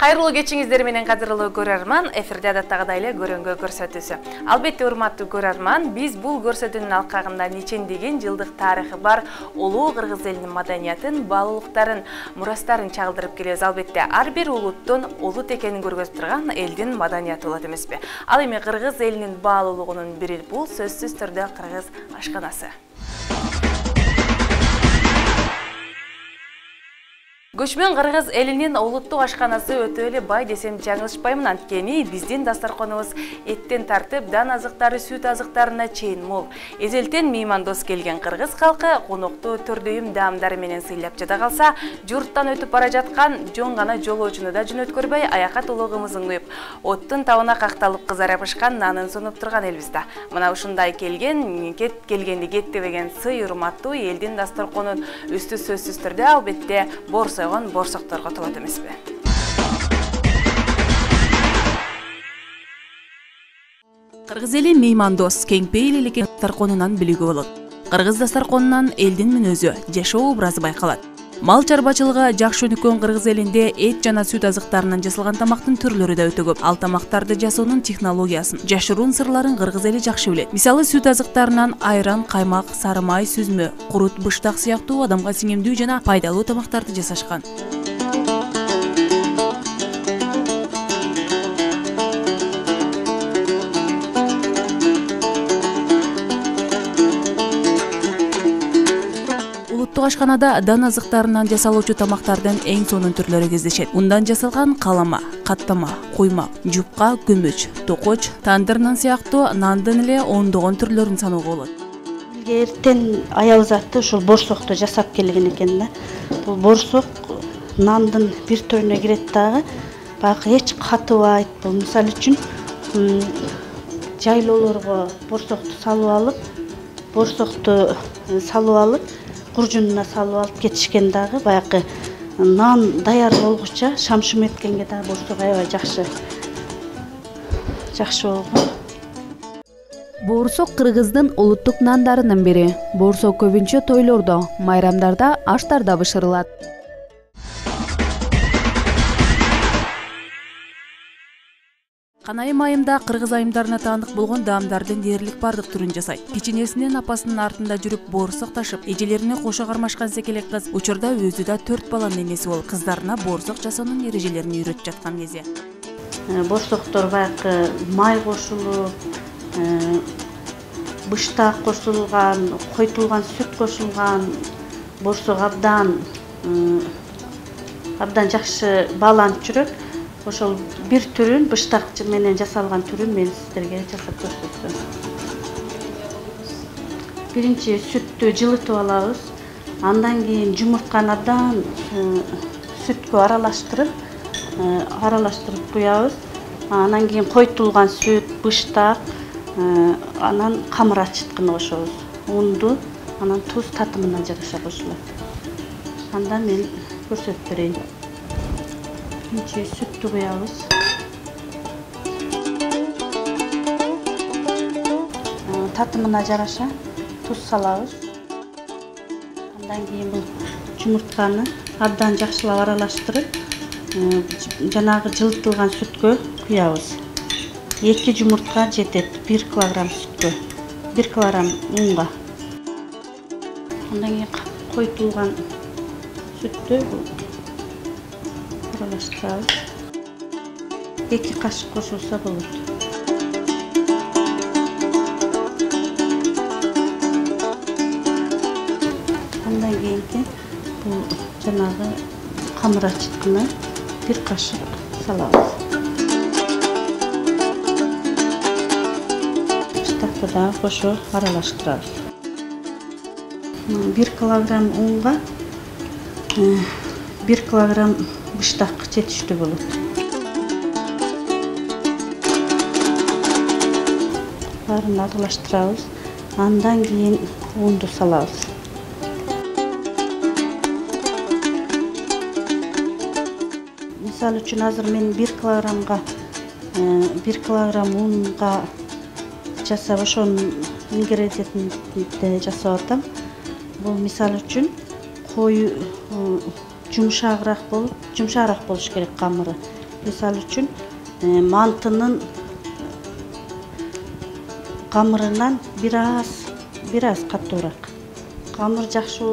Кайрылуу кечиңиздер менен кадырлуу көрөрман, эфирде адаттагыдай эле көрөнгө көрсөтүүсү. Албетте урматтуу көрөрман, биз бул көрсөтүүнүн алкагында нечендеген жылдык тарыхы бар улуу кыргыз элинин маданиятын, баалуулуктарын, мурастарын чагылдырып келебиз. Албетте ар бир улуттун улут экенин көргөзүп турган элдин маданиятı болот эмеспи? Ал эми кыргыз элинин баалуулугунун бири бул сөзсүз түрдө кыргыз ашканасы. Көчмөн кыргыз элинин улуттук ашканасы өтө эле бай десем жаңылышпаймын, анткени биздин дастарконубуз эттен тартып дан азыктары, сүт азыктарына чейин мол. Эзелтен меймандос келген кыргыз калкы конокту төрдөйүм даамдары менен сыйлап жада калса, журттан өтүп бара жаткан жон гана жолоочуну да жөнөткөрбөй аяка тулугумузун куюп, оттун табына какталып кызара бышкан нанын сунуп турган элбиз да. Мына ушундай келгенди кеттебеген сый урматтуу элдин дастарконун үстү сөзсүз түрдө албетте борсокторго толот эмеспи? Кыргыз эли меймандос, кең пейил элекен дастарконунан билүүгө болот. Кыргыз дастарконунан элдин мүнөзү, жашоо образы байкалат. Мал чарбачылыгы жакшы өнүккөн кыргыз элинде эт жана сүт азыктарынан жасалган тамактын түрлөрү да өтө көп. Ал тамактарды жасоонун технологиясын, жашыруун сырларын кыргыз эли жакшы билет. Мисалы сүт азыктарынан айран, каймак, сары май, сүзмө, курут, быштак сыяктуу адамга сиңемдүү жана пайдалуу тамактарды жасашкан. Ашканада дан азыктарынан жасалуучу тамактардын эң сонун түрлөрү кездешет. Ундан жасалган калама, каттама, куймак, жупка, көмөч, токоч, тандыр нан сыяктуу нандын эле ондогон түрлөрүн саноого болот. Эртен аябыз аты ушул борсокту жасап келген экен да. Бул борсок нандын бир түрүнө кирет дагы, баягы эч катыбайт. Бул мисалы үчүн жайлоолорго борсокту салып алып, куржунуна салып алып кетишкен дагы, баягы нан даяр болгуча шамшым эткенге дагы борсок аябай жакшы болгон. Борсок кыргыздын улуттук нандарынын бири. Борсок көбүнчө тойлордо, майрамдарда, аштарда бышырылат. Канайым айымда кыргыз айымдарына таандык болгон даамдардын дээрлик бардык түрүн жасайт. Кичинесинен апасынын артында жүрүп борсок ташып, эжелерине кошо кармашкан секелек кыз учурда өзү да 4 баланын энеси болуп, кыздарына борсок жасоонун эрежелерин үйрөтүп жаткан кези. Борсоктор баягы май кошулуп, быштак кошулган, койтулган сүт кошулган, борсок абдан жакшы бааланып жүрөт. Ошол бир түрүн, быштак менен жасалган түрүн мен сиздерге жасап көрсөтөм. Биринчи сүттү жылытып алабыз. Андан кийин жумуртканы абдан сүткө аралаштырып куябыз. Анан кийин койтулган сүт, быштак, анан камыр ачыткыны кошобуз. Унду, анан туз татымына жараша кошулат. Анда мен көрсөтүп берейин. Биринчи сүттү куябыз. Татымына жараша туз салабыз. Андан кийин бул жумуртканы абдан жакшылап аралаштырып, жанагы жылытылган сүткө куябыз. 2 жумуртка жетет 1 килограмм сүткө, 1 килограмм унга. Андан кийин койтулган сүттү аралаштырабыз. 2 кашык кошулса болот. Андан кийинки бул жанагы камыр ачыткыны 1 кашык салабыз. Быштакты да кошо аралаштырабыз. 1 килограмм унга 1 килограмм быштак жетиштүү болот. Баарын аралаштырабыз. Андан кийин унду салабыз. Мисалы үчүн азыр мен 1 килограмм унга жасап ошонун ингредиентин жасап атам. Бул мисалы үчүн кою жумшагыраак болуш керек камыры. Misal үчүн мантынын камырынан бир аз катуураак. Камыр жакшы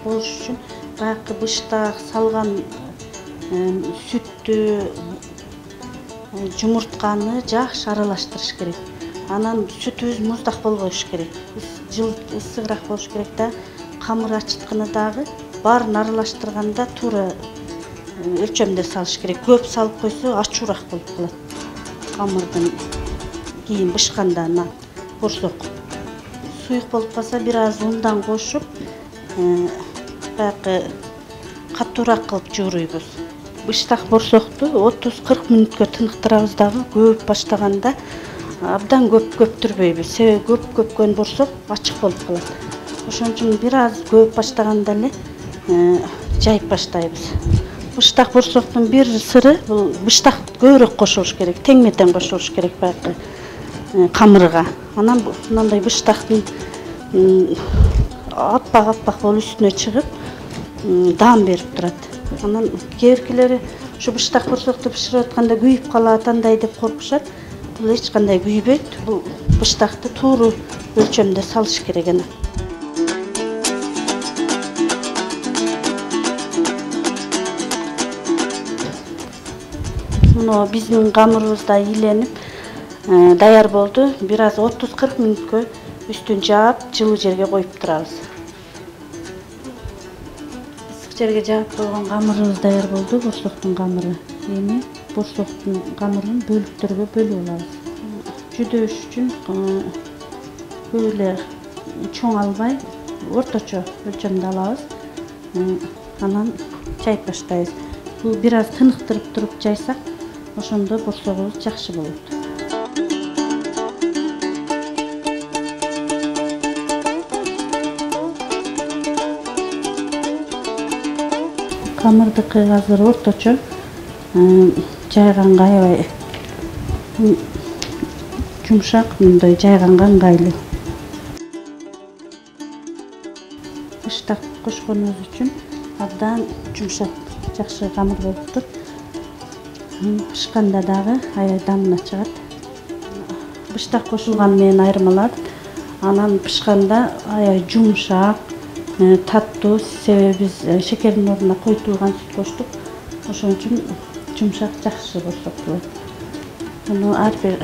болуш үчүн баягы быштак салган сүттү, жумуртканы жакшы аралаштырыш керек. Анан сүтүбүз муздак болбош керек. Ысыгыраак болуш керек да, камыр ачытканы дагы баарын аралаштырганда туура өлчөмдө салыш керек. Көп салып койсо ачуураак болуп калат. Камырдын кийин бышканда борсок. Суюк болуп калса бир аз ундан кошуп, баягы катуураак кылып жууруйбуз. Быштак борсокту 30-40 мүнөткө тыныктырабыз дагы, көп баштаганда абдан көп көптүрбөйбүз. Себеби көп көпкөн борсок ачык болуп калат. Ошон үчүн бир аз көп баштаганда эле жайып баштайбыз. Быштак борсоктун бир сыры бул быштак көбүрөөк кошулуш керек, тең-метең кошулуш керек баягы камырга. Анан мындай быштактын аппак болуп үстүнө чыгып, даам берип турат. Анан кээбиркилери ушу быштак борсокту бышырып атканда күйүп калат, андай деп коркушат. Бул эч кандай күйбөйт. Бул быштакты тууру өлчөмдө салыш керек анан. Муну биздин камырыбыз да ийленип даяр болду. Бир аз 30-40 мүнөткө үстүн жаап, жылуу жерге коюп турабыз. Ысык жерге жаап койгон камырыбыз даяр болду, борсоктун камыры. Эми борсоктун камырын бөлүктөргө бөлүп алабыз. Жүдөш үчүн көп эле чоң албай, орточо өлчөмдө алабыз. Анан жайып баштайбыз. Бул бир аз тыныктырып туруп жайсак, ошондо борсогубуз жакшы болот. Камырдыкы азыр орточо жайганга аябай жумшак, мындай жайганга ыңгайлуу. Быштак кошконубуз үчүн абдан жумшак, жакшы камыр болуптур. Пышканда дагы аябай дамына чыгат. Быштак кошулганы менен айырмаланат. Анан пышканда аябай жумшак, таттуу, себеби биз шекердин ордуна койтулган сүт коштук. Ошон үчүн жумшак жакшы борсок болот. Муну ар бир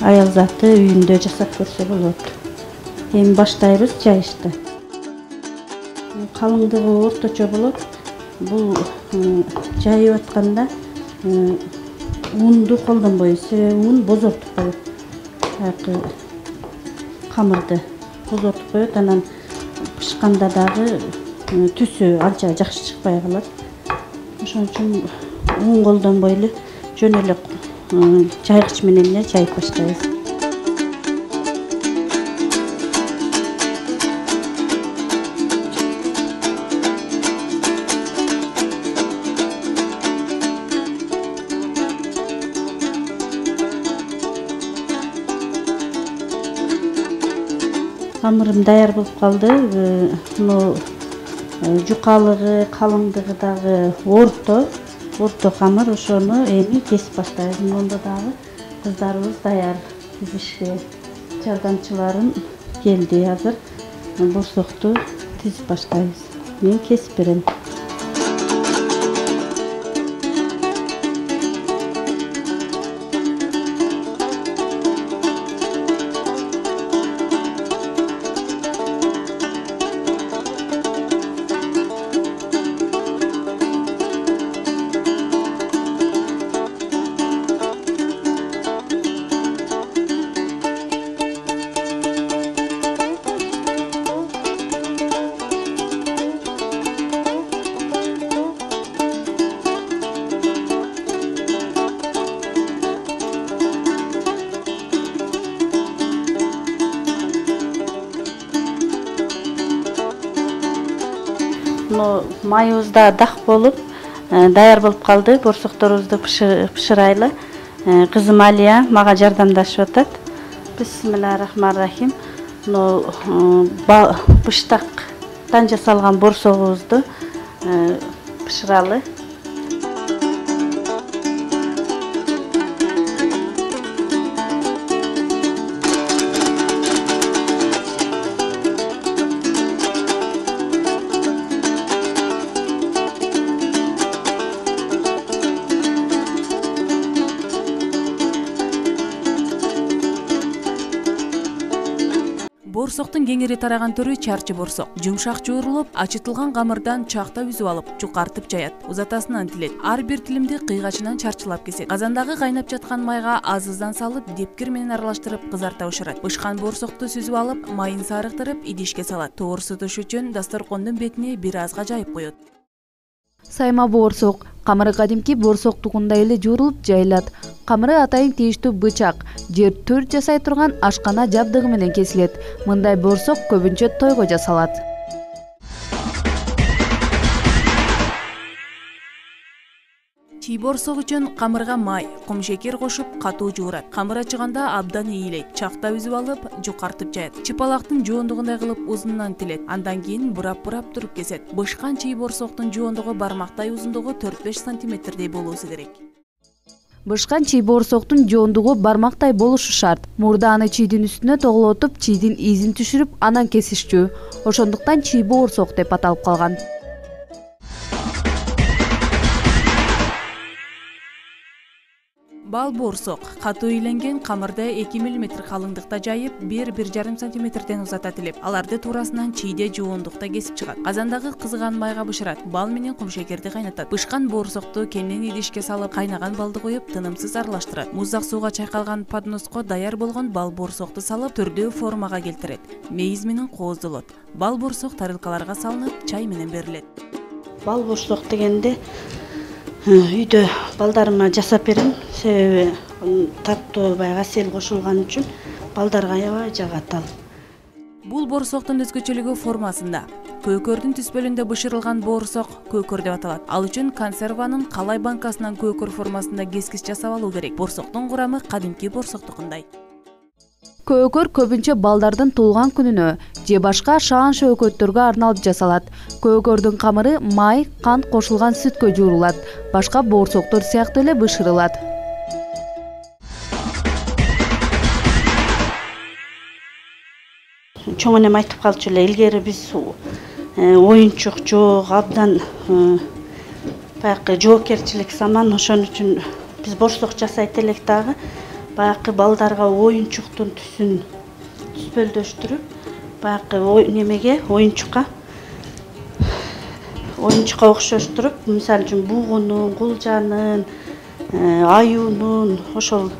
аял заты үйүндө жасап көрсө болот. Эми баштайбыз жайышты. Калыңдыгы орточо болот. Бул жайып атканда унду колдонбойбуз, себеби ун бозортуп коет. Камырды бозортуп коет, анан пышканда дагы түсү анча жакшы чыкпай калат. Ошон үчүн ун колдонбой эле жөн эле жайгыч менен эле жайып баштайбыз. Камырым даяр болуп калды. Муну жукалыгы, калыңдыгы дагы орто камыр, ошону эми кесип баштайбыз. Монда дагы кыздарыбыз даяр, тизишке жардамчыларым келди азыр. Борсокту тизип баштайбыз. Мен кесип берем. Майыбыз да дак болуп, даяр болуп калды. Борсокторубузду пышырайлы. Кызым Алия мага жардамдашып атат. Бисмиллахиррахманиррахим. Быштактан жасалган борсогубузду пышыралы. Борсоктун кеңири тараган түрү чарчы борсок. Жумшак жуурулуп, ачытылган камырдан чакта үзүп алып, жукартып жаят. Узатасынан тилет. Ар бир тилимди кыйгачынан чарчылап кесет. Казандагы кайнап жаткан майга азыздан салып, депкир менен аралаштырып кызарта башырат. Бышкан борсокту сүзүп алып, майын сарыктырып, идишке салат. Тоорсутуш үчүн дасторкондун бетине бир азга жайып коет. Сайма борсок. Камыры кадимки борсоктугундай эле жуурулуп жайылат. Камыры атайын тийиштүү бычак, жер төрт жасай турган ашкана жабдыгы менен кесилет. Мындай борсок көбүнчө тойго жасалат. Чий борсок үчүн камырга май, кумшекер кошуп катуу жуурат. Камыр ачыганда абдан ийилейт. Чакта үзүп алып, жукартып жаят. Чыпалактын жоондугундай кылып узунунан тилет. Андан кийин бурап-бурап туруп кесет. Бышкан чий борсоктун жоондугу бармактай узундугу 4-5 сантиметрдей болуусу керек. Бышкан чий борсоктун жоондугу бармактай болушу шарт. Мурдааны чийдин үстүнө тоголотуп, чийдин изин түшүрүп, анан кесишчү. Ошондуктан чий борсок деп аталып калган. Бал борсок катуу ийленген камырды 2 мм калыңдыкта жайып, 1-1,5 см узата тилеп, аларды туурасынан чийде жуундукта кесип чыгат. Казандагы кызган майга бышырат, бал менен кумшекерди кайнатат. Бышкан борсокту кенен идишке салып, кайнаган балды коюп, тынымсыз аралаштырат. Муздак сууга чайкалган подноско даяр болгон бал борсокту салып, түрдүү формага келтирет. Мейиз менен кооздолот. Бал борсок тарелкаларга салынып, чай менен берилет. Бал борсок дегенде үйдө балдарыма жасап берем, себеби таттуу баягы асел кошулган үчүн балдарга аябай жагат ал. Бул борсоктун өзгөчөлүгү формасында. Көкөрдүн түспөлүндө бышырылган борсок көкөр деп аталат. Ал үчүн консерванын калай банкасынан көкөр формасында кескич жасап алуу керек. Борсоктун курамы кадимки борсоктукундай. Көкөр көбүнчө балдардын туулган күнүнө же башка шаан шөөгөттөргө арналып жасалат. Көкөрдүн камыры май, кант кошулган сүткө жуурулат. Башка борсоктор сыяктуу эле бышырылат. Чоң энем айтып калчу эле, илгери биз оюнчук жок, абдан баягы жоопкерчилик заман, ошон үчүн биз борсок жасайт элек дагы. Баягы балдарга оюнчуктун түспөлдөштүрүп, баягы немеге оюнчукка окшоштуруп, мисалы үчүн бугунун, кулжанын, аюунун, ошол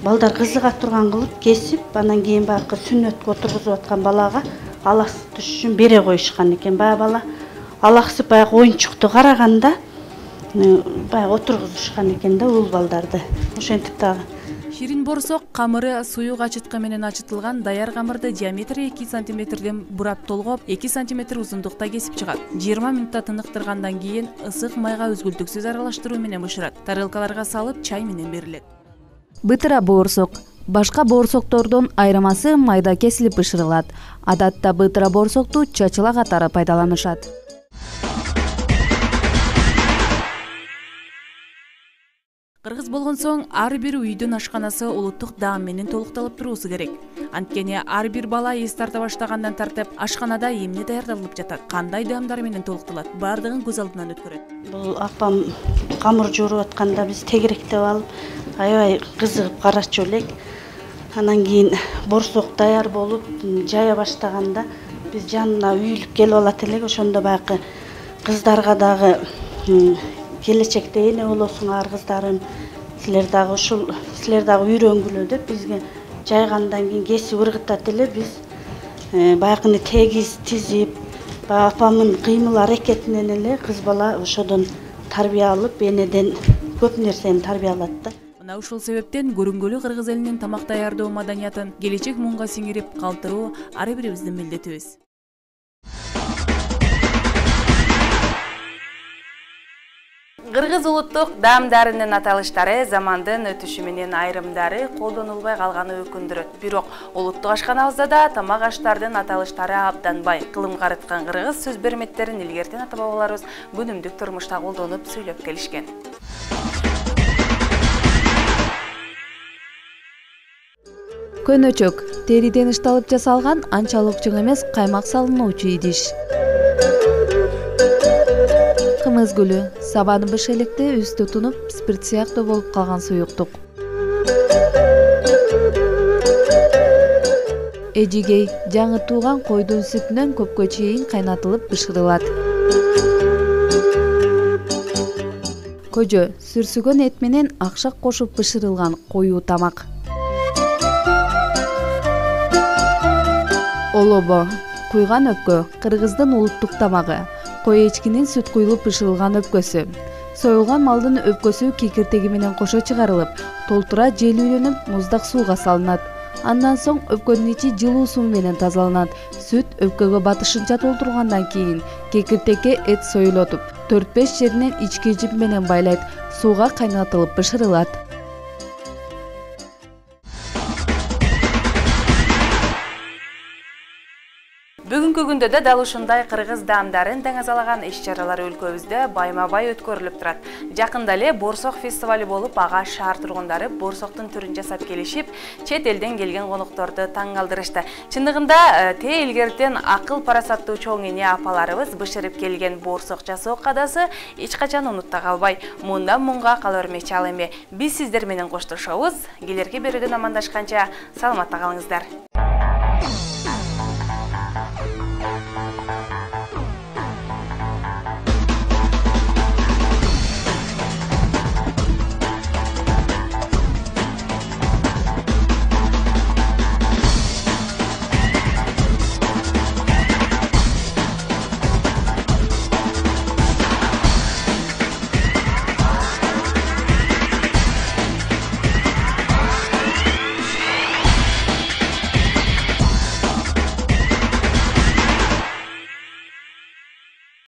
балдар кызыга турган кылып кесип, анан кийин баягы сүннөткө отургузуп аткан балага алаксып түшүшүн бере коюшкан экен. Баягы бала алаксып баягы оюнчукту караганда баягы отургузушкан экен да ул балдарды. Ошентип дагы Ширин борсок камыры суюк ачыткы менен ачытылган даяр камырды диаметри 2 см бурап толгоп, 2 см узундукта кесип чыгат. 20 мүнөттө тыныктыргандан кийин ысык майга үзгүлтүксүз аралаштыруу менен бышырат. Тарелкаларга салып, чай менен берилет. Бытыра борсок. Башка борсоктордон айырмасы майда кесилип бышырылат. Адатта бытыра борсокту чачыла катары пайдаланышат. Кыргыз болгон соң ар бир үйдүн ашканасы улуттук даам менен толукталып туруусу керек. Анткени ар бир бала эс тарта баштагандан тартып ашканада эмне даярдалып жатат, кандай даамдар менен толукталат, бардыгын көз алдынан өткөрөт. Бул апам камыр жууруп атканда биз тегеректеп алып, аябай кызыгып карачу элек. Анан кийин борсок даяр болуп жая баштаганда биз жанына үйүлүп келип алат элек. Ошондо баягы кыздарга дагы келечекте эне болосуңар кыздарым, силер дагы үйрөнгүлө деп бизге жайгандан кийин кесип ыргытат эле. Биз баягыны тегиз тизип, апамдын кыймыл аракетинен эле кыз бала ошодон тарбия алып, энеден көп нерсени тарбия алат да. Мына ушул себептен көрүнгөлү кыргыз элинин тамак даярдоо маданиятын келечек муңга сиңирип калтыруу ар бирибиздин милдетибиз. Кыргыз улуттук даамдарынын аталыштары замандын өтүшү менен айрымдары колдонулбай калганы өкүндүрөт. Бирок улуттук ашканабызда да тамак аштардын аталыштары абдан бай. Кылым карыткан кыргыз сөз берметтерин илгертен ата бабаларыбыз күнүмдүк турмушта колдонуп сүйлөп келишкен. Көнөчөк териден ышталып жасалган анчалык чоң эмес каймак салынуучу идиш. Кымыз гүлү, сабаны быш электе үстү тунуп, спирт сыяктуу болуп калган суюктук. эжигей жаңы тууган койдун сүтүнөн көпкө чейин кайнатылып бышырылат. Көжө сүрсүгөн эт менен акшак кошуп бышырылган коюу тамак. Олобо куйган өпкө кыргыздын улуттук тамагы. Кой эчкинин сүт куюлуп бышырылган өпкөсү. Союлган малдын өпкөсү кекиртеги менен кошо чыгарылып, толтура желүүлөнүп, муздак сууга салынат. Андан соң өпкөнүн ичи жылуу суу менен тазаланат. Сүт өпкөгө батышынча толтургандан кийин кекиртекке эт союлотуп, 4-5 жеринен ички жип менен байлайт, сууга кайнатылып бышырылат. Бүгүнкү күндө да дал ушундай кыргыз даамдарын таңазалаган иш-чаралар өлкөбүздө байма-бай өткөрүлүп турат. Жакында эле Борсок фестивали болуп, ага шаар тургундары борсоктун түрүн жасап келишип, чет элден келген конокторду таң калтырышты. Чындыгында тээ илгертен акыл парасаттуу чоң эне апаларыбыз бышырып келген борсок жасоо кадасы эч качан унутта калбай, мындан мунга кала бермекчи ал эми. Биз сиздер менен коштошобуз. Келерки берүүдөн амандашканча саламатта калыңыздар.